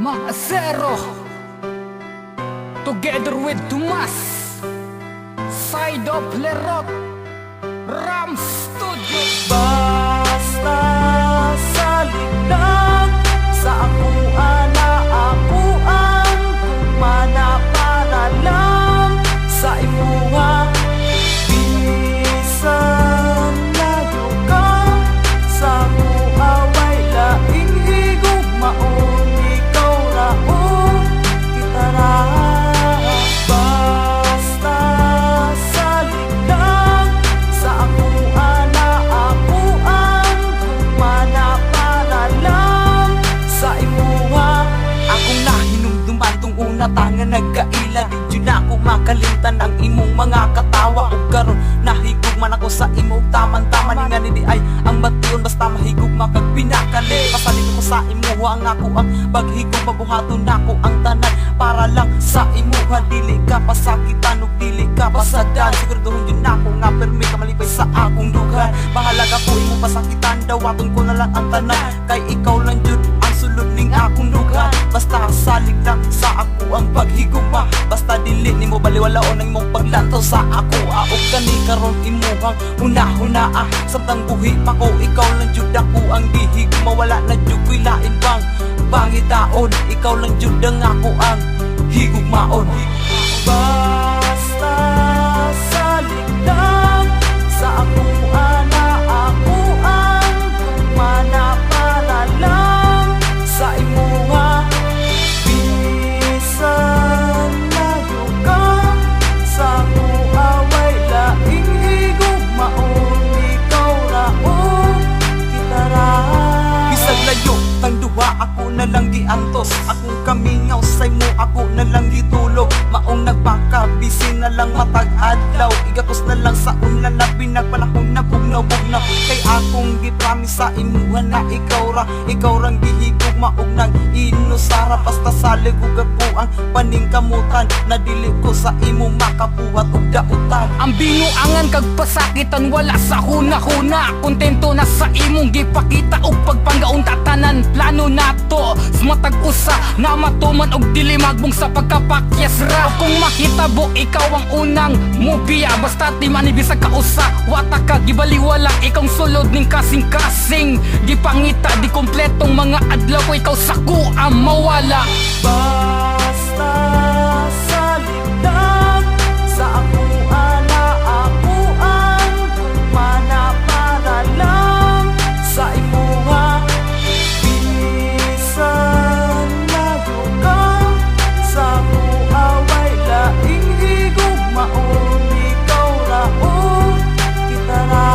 Maasero together with Tomas, Side of Lerot, Ram Studio. Basta salig lang sa ako ana ako ang kumana para lang sa imuha. Bisan layo ka sa mua way laing higugmaon ikaw raon kita ra. Basta salig lang sa ako ana ako ang kumana para lang sa imuha. Akong nahinumduman tong una tangan nagkaila di dyan ako makalimtan ang imong mga katawa ug karon nahigugman ako sa imong taman-taman nga ni ay ang bation basta mahigugma kag pinakali pasalig ko sa imuha ang ako ang paghigug pabuhaton nako ang tanan para lang sa imuha. Dili ka pasakitan ug dili ka pasadan siguraduhon yun nako nga permi ka malipay sa akong dugan. Bahala ka po imong pasakitan dawaton ko na lang ang tanan kay ikaw lang jud ang sulod ning akong dugan. Basta salig lang sa ako ang paghigugma basta dili nimo baliwalaon ang imong paglantaw sa ako aog kani karon imuhang una-hunaa samtang buhi pa ko ikaw lang jud ako ang gihigugma wala na jud ko'y lain pang pangitaon ikaw lang jud ang ako ang higugmaon. Basta salig lang sa ako ana ako ang kumana para lang sa imuha. Bisan layo ka sa mua way laing higugmaon ikaw raon kita ra. Bisag layo tang duha ako na lang giantos akong kamingaw sa imo ako na lang gitulog maong nagpakabisin na lang matag adlaw igakos na lang sa unlan na pinagpanahon na bugnaw-bugnaw kay akong gipromise sa imuha na ikaw rang gihigugma ug nang inusara basta salig ug ako ang paningkamutan na dili ko sa imo makabuhat ug dautan. Ang binuangan kag pasakitan wala sa huna-huna kontento na sa imong gipakita ug pagpanggaon tatanan plano nato matag usa na matuman og dili magbong sa pagkapakyas ra. Kung makitabo ikaw ang unang mubiya basta di man ibisag ka usa wata ka gibaliwala ikaw sulod ning kasing-kasing gipangita di kompletong mga adlaw ko ikaw sa kuam mawala. Basta salig lang sa ako ana ako ang kumana para lang sa imuha. Bisan layo ka sa mua way laing higugmaon ikaw raon kita ra.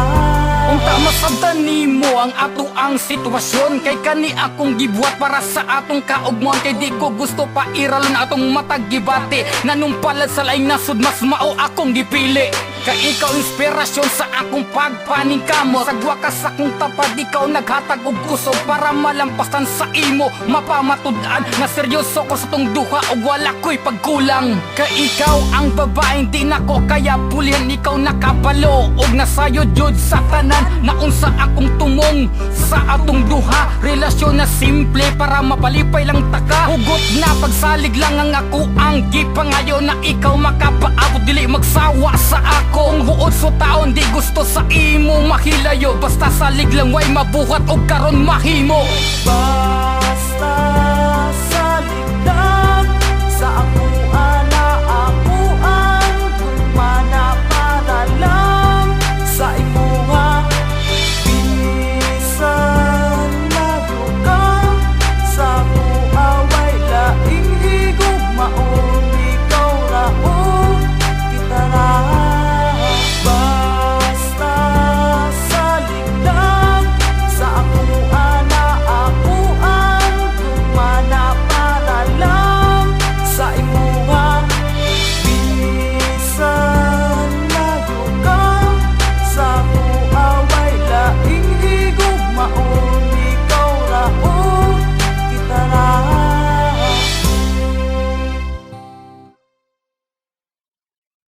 Unta masabtan nimo ang ato ang sitwasyon kay kani akong gibuhat para sa atong kaugmon kay di ko gusto pa iralon atong matag gibati nanumpalad sa laing nasud mas mao akong gipili kay ikaw inspirasyon sa akong pagpaningkamo sagwa ka sa akong tapad ikaw naghatag og kusog para malampasan sa imo mapamatud-an na seryoso ko sa tong duha ug wala ko'y pagkulang kay ikaw ang babaeng di nako kaya pulihan ikaw nakabalo ug nasayod jud sa tanan na unsa akong tumong sa atong duha relasyon na simple para mapalipay lang taka hugot na pagsalig lang ang ako ang gipangayo na ikaw makapaabot dili magsawa sa ako kung buod so taon di gusto sa imo mahilayo basta salig lang way mabuhat og karon mahimo. Basta